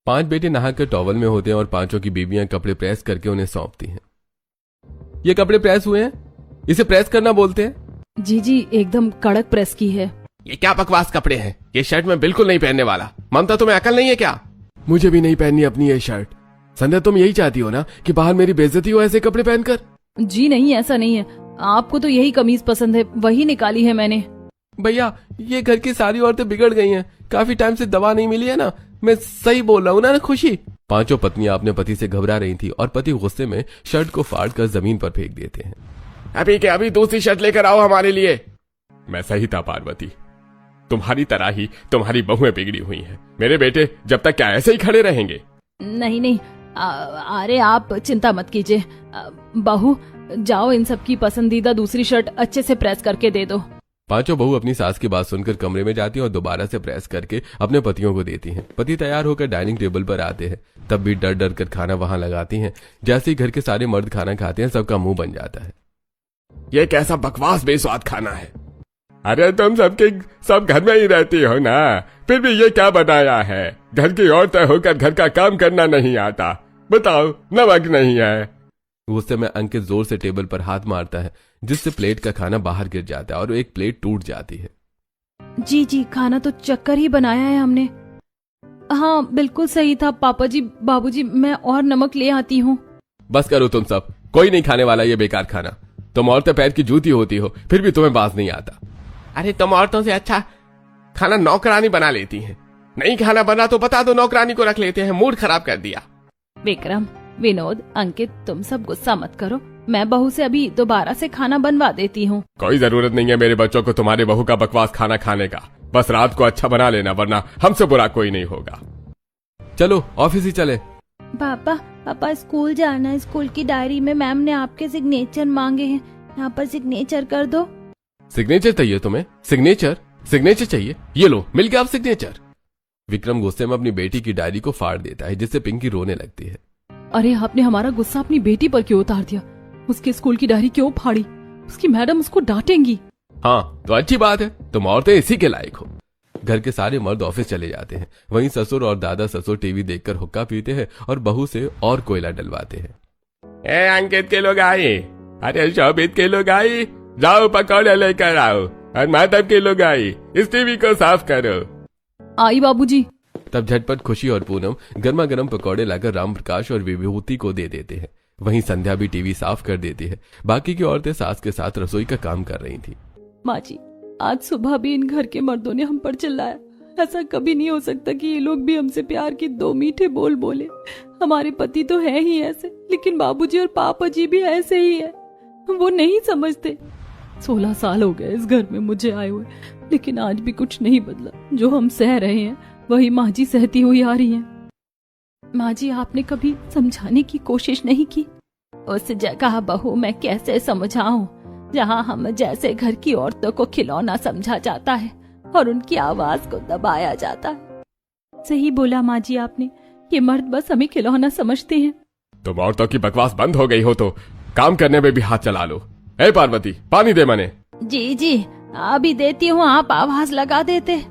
5 बेटे नहाकर टॉवल में होते हैं और 5 की बीवियां कपड़े प्रेस करके उन्हें सौंपती हैं। ये कपड़े प्रेस हुए हैं, इसे प्रेस करना बोलते हैं। जी एकदम कड़क प्रेस की है। ये क्या बकवास कपड़े हैं, ये शर्ट मैं बिल्कुल नहीं पहनने वाला। ममता तुम्हें अकल नहीं है क्या? मुझे भी नहीं पहननी अपनी ये शर्ट। संध्या तुम यही चाहती हो ना कि बाहर मेरी बेइज्जती हो ऐसे कपड़े पहनकर? जी नहीं, ऐसा नहीं है, आपको तो यही कमीज पसंद है, वही निकाली है मैंने। भैया ये घर की सारी औरतें बिगड़ गई हैं, काफी टाइम से दवा नहीं मिली है ना, मैं सही बोल रहा हूँ ना खुशी? 5 पत्नियां अपने पति से घबरा रही थी और पति गुस्से में शर्ट को फाड़ कर जमीन पर फेंक देते हैं। अभी के अभी दूसरी शर्ट लेकर आओ हमारे लिए। मैं सही था पार्वती, तुम्हारी तरह ही तुम्हारी बहुएं बिगड़ी हुई हैं। मेरे बेटे जब तक क्या ऐसे ही खड़े रहेंगे? नहीं, अरे आप चिंता मत कीजिए। बहू जाओ, इन सब की पसंदीदा दूसरी शर्ट अच्छे से प्रेस करके दे दो। 5 बहू अपनी सास की बात सुनकर कमरे में जाती हैं और दोबारा से प्रेस करके अपने पतियों को देती हैं। पति तैयार होकर डाइनिंग टेबल पर आते हैं, तब भी डर डर कर खाना वहां लगाती हैं। जैसे ही घर के सारे मर्द खाना खाते हैं सबका मुंह बन जाता है। ये कैसा बकवास बेस्वाद खाना है? अरे तुम सब घर में ही रहती हो ना, फिर भी ये क्या बनाया है? घर की औरतें होकर घर का काम करना नहीं आता, बताओ नमक नहीं है? गुस्से में अंकित जोर से टेबल पर हाथ मारता है, जिससे प्लेट का खाना बाहर गिर जाता है और एक प्लेट टूट जाती है। जी खाना तो चक्कर ही बनाया है हमने। हाँ बिल्कुल सही था पापा जी, बाबूजी मैं और नमक ले आती हूँ। बस करो तुम सब, कोई नहीं खाने वाला ये बेकार खाना। तुम औरतें पैर की जूती होती हो, फिर भी तुम्हें बात नहीं आता। अरे तुम औरतों से अच्छा खाना नौकरानी बना लेती हैं। नहीं खाना बना तो बता दो, नौकरानी को रख लेते हैं। मूड खराब कर दिया। विक्रम, विनोद, अंकित तुम सब गुस्सा मत करो, मैं बहू से अभी दोबारा से खाना बनवा देती हूँ। कोई जरूरत नहीं है मेरे बच्चों को तुम्हारे बहू का बकवास खाना खाने का। बस रात को अच्छा बना लेना, वरना हमसे बुरा कोई नहीं होगा। चलो ऑफिस ही चले। पापा स्कूल जाना है, स्कूल की डायरी में मैम ने आपके सिग्नेचर मांगे हैं, यहाँ पर सिग्नेचर कर दो। सिग्नेचर चाहिए तुम्हें? सिग्नेचर चाहिए? ये लो मिल गया आप सिग्नेचर। विक्रम गुस्से में अपनी बेटी की डायरी को फाड़ देता है, जिससे पिंकी रोने लगती है। अरे आपने हमारा गुस्सा अपनी बेटी पर क्यों उतार दिया? उसके स्कूल की डायरी क्यों फाड़ी? उसकी मैडम उसको डांटेंगी। हाँ तो अच्छी बात है, तुम औरतें इसी के लायक हो। घर के सारे मर्द ऑफिस चले जाते हैं। वहीं ससुर और दादा ससुर टीवी देखकर हुक्का पीते हैं और बहू से और कोयला डलवाते हैं। ए अंकित के लोग आए, अरे शोभित के लोग आए, जाओ पकौड़े लेकर आओ, और माधव के लोग आए, इस टीवी को साफ करो। आई बाबूजी। तब झटपट खुशी और पूनम गर्मा गर्म पकौड़े लाकर राम प्रकाश और विभूति को दे देते हैं। वहीं संध्या भी टीवी साफ कर देती है। बाकी की औरतें सास के साथ रसोई का काम कर रही थी। माँ जी, आज सुबह भी इन घर के मर्दों ने हम पर चिल्लाया। ऐसा कभी नहीं हो सकता कि ये लोग भी हमसे प्यार की 2 मीठे बोल बोले। हमारे पति तो है ही ऐसे, लेकिन बाबूजी और पापा जी भी ऐसे ही है। वो नहीं समझते। 16 साल हो गए इस घर में मुझे आए हुए, लेकिन आज भी कुछ नहीं बदला। जो हम सह रहे हैं वही माँ जी सहती हुई आ रही हैं। माँ जी, आपने कभी समझाने की कोशिश नहीं की? उस जगह बहू मैं कैसे समझाऊं, जहाँ हम जैसे घर की औरतों को खिलौना समझा जाता है और उनकी आवाज को दबाया जाता है। सही बोला माँ जी आपने, ये मर्द बस हमें खिलौना समझते हैं। तुम औरतों की बकवास बंद हो गई हो तो काम करने में भी हाथ चला लो। ए पार्वती, पानी दे मने। जी अभी देती हूँ, आप आवाज लगा देते।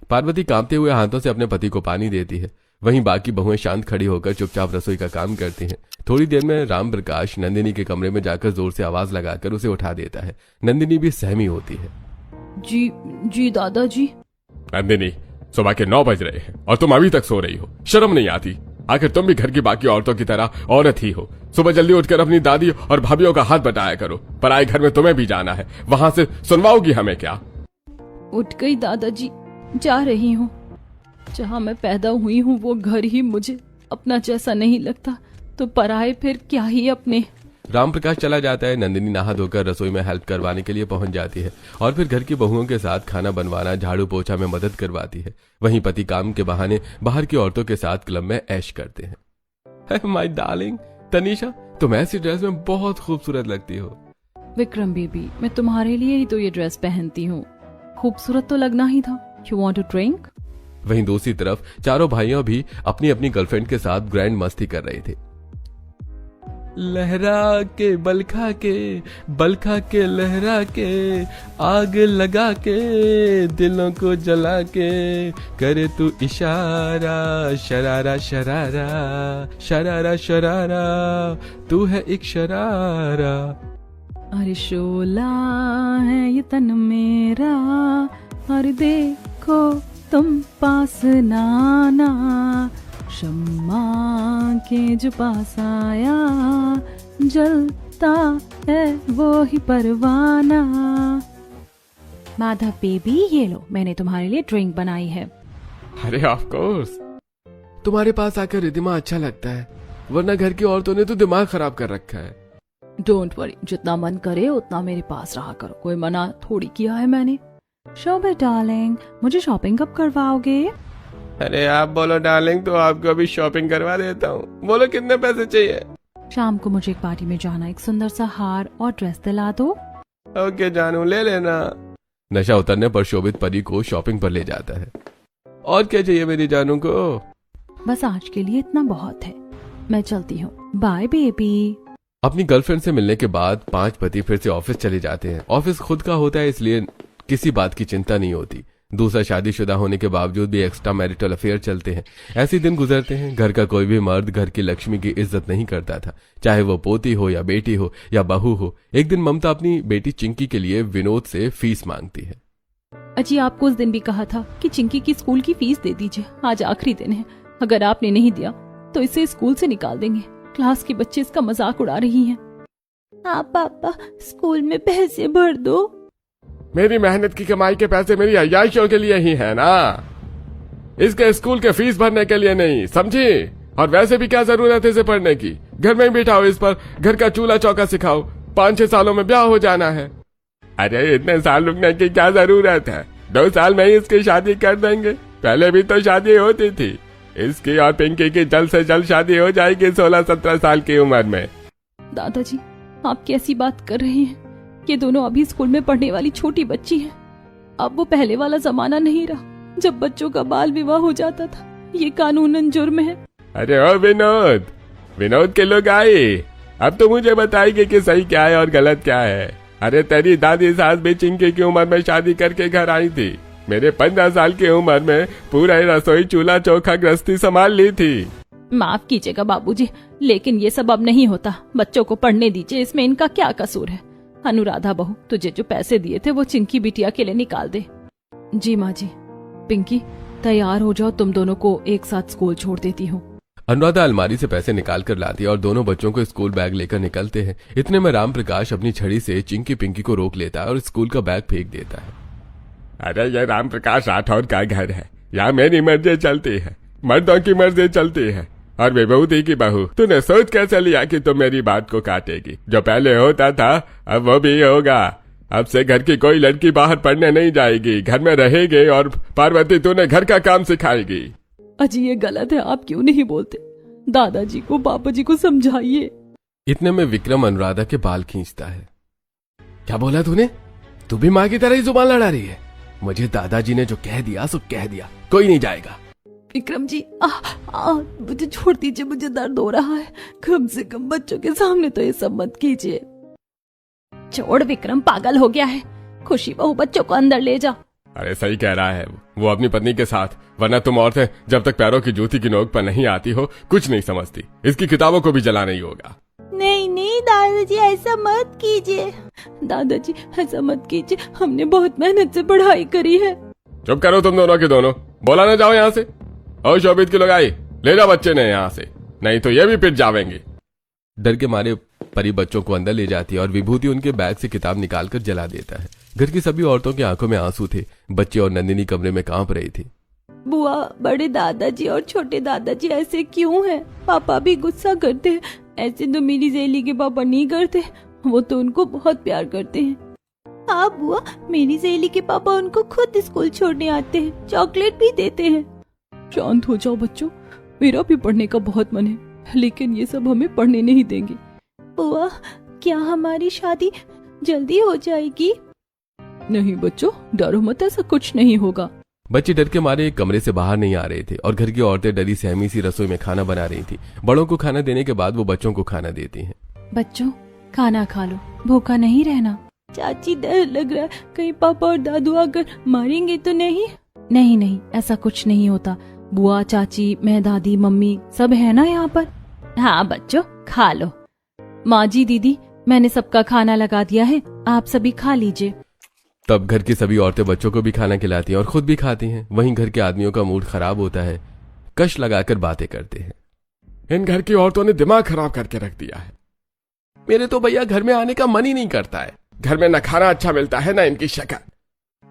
पार्वती कांपते हुए हाथों से अपने पति को पानी देती है। वहीं बाकी बहुएं शांत खड़ी होकर चुपचाप रसोई का काम करती हैं। थोड़ी देर में राम प्रकाश नंदिनी के कमरे में जाकर जोर से आवाज लगाकर उसे उठा देता है। नंदिनी भी सहमी होती है। जी दादाजी। नंदिनी, सुबह के 9 बज रहे हैं और तुम अभी तक सो रही हो, शर्म नहीं आती? आखिर तुम भी घर की बाकी औरतों की तरह औरत ही हो। सुबह जल्दी उठकर अपनी दादी और भाभीियों का हाथ बटाया करो। पराए घर में तुम्हें भी जाना है, वहां से सुनवाओगी हमें क्या? उठ गई दादाजी, जा रही हूँ। जहाँ मैं पैदा हुई हूँ वो घर ही मुझे अपना जैसा नहीं लगता, तो पराए फिर क्या ही अपने। राम प्रकाश चला जाता है। नंदिनी नहा धोकर रसोई में हेल्प करवाने के लिए पहुंच जाती है और फिर घर की बहुओं के साथ खाना बनवाना, झाड़ू पोछा में मदद करवाती है। वहीं पति काम के बहाने बाहर की औरतों के साथ क्लब में ऐश करते हैं। माय डार्लिंग तनीषा, तुम ऐसी ड्रेस में बहुत खूबसूरत लगती हो। विक्रम बेबी, मैं तुम्हारे लिए ही तो ये ड्रेस पहनती हूँ, खूबसूरत तो लगना ही था। You want to drink? वहीं दूसरी तरफ चारों भाइयों भी अपनी अपनी गर्लफ्रेंड के साथ ग्रैंड मस्ती कर रहे थे। लहरा के बल खा के लहरा के, आग लगा के दिलों को जला के, करे तू इशारा शरारा शरारा, शरारा शरारा तू है एक शरारा। अरे शोला है ये तन मेरा, और देखो तुम पास नाना, शम्मा के जो पास आया, जलता है वो ही परवाना। माधव बेबी, ये लो, मैंने तुम्हारे लिए ड्रिंक बनाई है। अरे ऑफ कोर्स, तुम्हारे पास आकर रिदिमा अच्छा लगता है, वरना घर की औरतों ने तो दिमाग खराब कर रखा है। डोंट वरी, जितना मन करे उतना मेरे पास रहा करो, कोई मना थोड़ी किया है मैंने। शोभा डार्लिंग, मुझे शॉपिंग कब करवाओगे? अरे आप बोलो डार्लिंग तो आपको अभी शॉपिंग करवा देता हूँ। बोलो कितने पैसे चाहिए? शाम को मुझे एक पार्टी में जाना, एक सुंदर सा हार और ड्रेस दिला दो। ओके जानू, ले लेना। नशा उतरने पर शोभित परी को शॉपिंग पर ले जाता है। और क्या चाहिए मेरी जानू को? बस आज के लिए इतना बहुत है, मैं चलती हूँ, बाय बेबी। अपनी गर्लफ्रेंड से मिलने के बाद 5 पति फिर से ऑफिस चले जाते हैं। ऑफिस खुद का होता है, इसलिए किसी बात की चिंता नहीं होती। दूसरा, शादीशुदा होने के बावजूद भी एक्स्ट्रा मैरिटल अफेयर चलते हैं। ऐसे दिन गुजरते हैं। घर का कोई भी मर्द घर की लक्ष्मी की इज्जत नहीं करता था, चाहे वो पोती हो या बेटी हो या बहू हो। एक दिन ममता अपनी बेटी चिंकी के लिए विनोद से फीस मांगती है। अजी, आपको उस दिन भी कहा था कि चिंकी की स्कूल की फीस दे दीजिए, आज आखिरी दिन है, अगर आपने नहीं दिया तो इसे स्कूल से निकाल देंगे। क्लास के बच्चे इसका मजाक उड़ा रही हैं। हाँ पापा, स्कूल में पैसे भर दो। मेरी मेहनत की कमाई के पैसे मेरी अय्याशियों के लिए ही है ना, इसके स्कूल के फीस भरने के लिए नहीं, समझी? और वैसे भी क्या जरूरत है इसे पढ़ने की? घर में ही बिठाओ, इस पर घर का चूल्हा चौका सिखाओ। 5-6 सालों में ब्याह हो जाना है। अरे इतने साल रुकने की क्या जरूरत है? 2 साल में ही इसकी शादी कर देंगे। पहले भी तो शादी होती थी। इसकी और पिंकी की जल्द से जल्द शादी हो जाएगी 16-17 साल की उम्र में। दादाजी, आप कैसी बात कर रहे हैं? ये दोनों अभी स्कूल में पढ़ने वाली छोटी बच्ची हैं। अब वो पहले वाला जमाना नहीं रहा जब बच्चों का बाल विवाह हो जाता था। ये कानूनन जुर्म है। अरे ओ विनोद, विनोद के लोग आए, अब तो मुझे बताएगी कि सही क्या है और गलत क्या है। अरे तेरी दादी सास भी चिंकी की उम्र में शादी करके घर आई थी। मेरे 15 साल की उम्र में पूरा रसोई चूल्हा चौका गृहस्थी संभाल ली थी। माफ कीजिएगा बाबूजी, लेकिन ये सब अब नहीं होता। बच्चों को पढ़ने दीजिए, इसमें इनका क्या कसूर है? अनुराधा बहू, तुझे जो पैसे दिए थे वो चिंकी बिटिया के लिए निकाल दे। जी माँ जी। पिंकी, तैयार हो जाओ, तुम दोनों को एक साथ स्कूल छोड़ देती हूँ। अनुराधा अलमारी से पैसे निकाल कर लाती है और दोनों बच्चों को स्कूल बैग लेकर निकलते हैं। इतने में राम प्रकाश अपनी छड़ी से चिंकी पिंकी को रोक लेता है और स्कूल का बैग फेंक देता है। अरे ये राम प्रकाश राठौर का घर है, यहाँ मेरी मर्जी चलती है, मर्दों की मर्जी चलती है। और विभूति की बहू, तूने सोच कैसे लिया कि तुम मेरी बात को काटेगी? जो पहले होता था अब वो भी होगा। अब से घर की कोई लड़की बाहर पढ़ने नहीं जाएगी, घर में रहेगी और पार्वती तूने घर का काम सिखाएगी। अजी ये गलत है, आप क्यों नहीं बोलते? दादाजी को पापा जी को समझाइए। इतने में विक्रम अनुराधा के बाल खींचता है। क्या बोला तूने? तू भी माँ की तरह ही जुबान लड़ा रही है। मुझे दादाजी ने जो कह दिया सो कह दिया, कोई नहीं जाएगा। विक्रम जी, मुझे छोड़ दीजिए, मुझे दर्द हो रहा है। कम से कम बच्चों के सामने तो ये सब मत कीजिए। छोड़, विक्रम पागल हो गया है। खुशी बहू, बच्चों को अंदर ले जा। अरे सही कह रहा है वो अपनी पत्नी के साथ, वरना तुम औरतें जब तक पैरों की जूती की नोक पर नहीं आती हो कुछ नहीं समझती। इसकी किताबों को भी जलाना ही होगा। नहीं नहीं दादाजी, ऐसा मत कीजिए। दादाजी ऐसा मत कीजिए, हमने बहुत मेहनत से पढ़ाई करी है। चुप करो तुम दोनों के दोनों, बोला ना जाओ यहाँ से। और शोभित की लोग आई, ले जाओ बच्चे ने यहाँ से, नहीं तो ये भी पिट जावेंगे। डर के मारे परी बच्चों को अंदर ले जाती है और विभूति उनके बैग से किताब निकालकर जला देता है। घर की सभी औरतों की आंखों में आंसू थे। बच्चे और नंदिनी कमरे में कांप रही थी। बुआ, बड़े दादाजी और छोटे दादाजी ऐसे क्यों हैं? पापा भी गुस्सा करते हैं। ऐसे तो मेरी ज़ेली के पापा नहीं करते, वो तो उनको बहुत प्यार करते हैं। हाँ बुआ, मेरी ज़ेली के पापा उनको खुद स्कूल छोड़ने आते हैं, चॉकलेट भी देते हैं। शांत हो जाओ बच्चों, मेरा भी पढ़ने का बहुत मन है, लेकिन ये सब हमें पढ़ने नहीं देंगे। बुआ, क्या हमारी शादी जल्दी हो जाएगी? नहीं बच्चों, डरो मत, ऐसा कुछ नहीं होगा। बच्चे डर के मारे कमरे से बाहर नहीं आ रहे थे और घर की औरतें डरी सहमी सी रसोई में खाना बना रही थी। बड़ों को खाना देने के बाद वो बच्चों को खाना देती हैं। बच्चों खाना खा लो, भूखा नहीं रहना। चाची डर लग रहा है, कहीं पापा और दादू आकर मारेंगे तो नहीं? नहीं नहीं, ऐसा कुछ नहीं होता। बुआ, चाची, मैं, दादी, मम्मी सब है ना यहाँ पर। हाँ बच्चों खा लो। माँ जी, दीदी, मैंने सबका खाना लगा दिया है, आप सभी खा लीजिए। तब घर की सभी औरतें बच्चों को भी खाना खिलाती हैं और खुद भी खाती हैं। वहीं घर के आदमियों का मूड खराब होता है, कश लगाकर बातें करते हैं। इन घर की औरतों ने दिमाग खराब करके रख दिया है। मेरे तो भैया घर में आने का मन ही नहीं करता है। घर में न खाना अच्छा मिलता है, न इनकी शक्ल।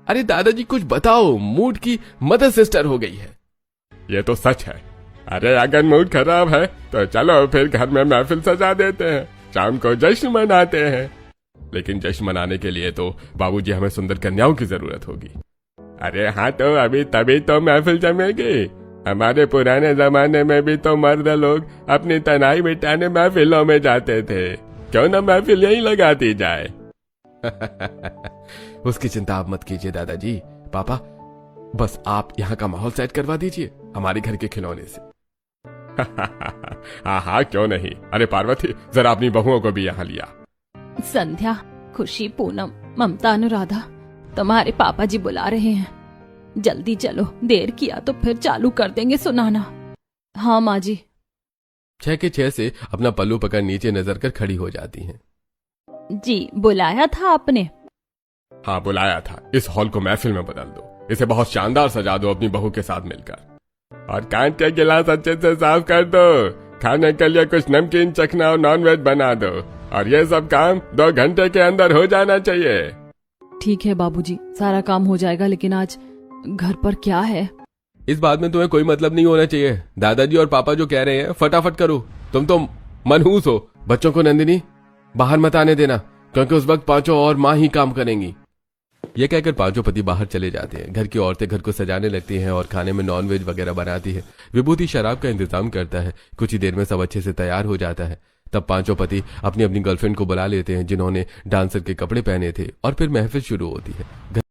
अरे दादाजी कुछ बताओ, मूड की मदर सिस्टर हो गई है। ये तो सच है। अरे अगर मूड खराब है तो चलो फिर घर में महफिल सजा देते हैं, शाम को जश्न मनाते हैं। लेकिन जश्न मनाने के लिए तो बाबूजी हमें सुंदर कन्याओं की जरूरत होगी। अरे हाँ, तो अभी तभी तो महफिल जमेगी। हमारे पुराने जमाने में भी तो मर्द लोग अपनी तनाई मिटाने महफिलों में जाते थे। क्यों ना महफिल यहीं लगा दी जाए। उसकी चिंता आप मत कीजिए दादाजी। पापा, बस आप यहाँ का माहौल सेट करवा दीजिए हमारे घर के खिलौने से। हाँ हाँ, क्यों नहीं। अरे पार्वती, जरा अपनी बहुओं को भी यहाँ लिया। संध्या, खुशी, पूनम, ममता, अनुराधा, तुम्हारे पापा जी बुला रहे हैं। जल्दी चलो, देर किया तो फिर चालू कर देंगे सुनाना। हाँ माँ जी। 6 के 6 से अपना पल्लू पकड़ नीचे नजर कर खड़ी हो जाती हैं। जी, बुलाया था आपने? हाँ बुलाया था। इस हॉल को महफिल में बदल दो, इसे बहुत शानदार सजा दो अपनी बहू के साथ मिलकर। और कांच के गिलास अच्छे से साफ कर दो। खाने के लिए कुछ नमकीन, चखना और नॉनवेज बना दो। और ये सब काम 2 घंटे के अंदर हो जाना चाहिए। ठीक है बाबूजी, सारा काम हो जाएगा, लेकिन आज घर पर क्या है? इस बात में तुम्हें कोई मतलब नहीं होना चाहिए। दादाजी और पापा जो कह रहे हैं फटाफट करो। तुम तो मनहूस हो। बच्चों को नंदिनी बाहर मत आने देना, क्योंकि उस वक्त पांचों और माँ ही काम करेंगी। ये कहकर पांचों पति बाहर चले जाते हैं। घर की औरतें घर को सजाने लगती हैं और खाने में नॉनवेज वगैरह बनाती है। विभूति शराब का इंतजाम करता है। कुछ ही देर में सब अच्छे से तैयार हो जाता है। तब पांचों पति अपनी अपनी गर्लफ्रेंड को बुला लेते हैं जिन्होंने डांसर के कपड़े पहने थे, और फिर महफिल शुरू होती है।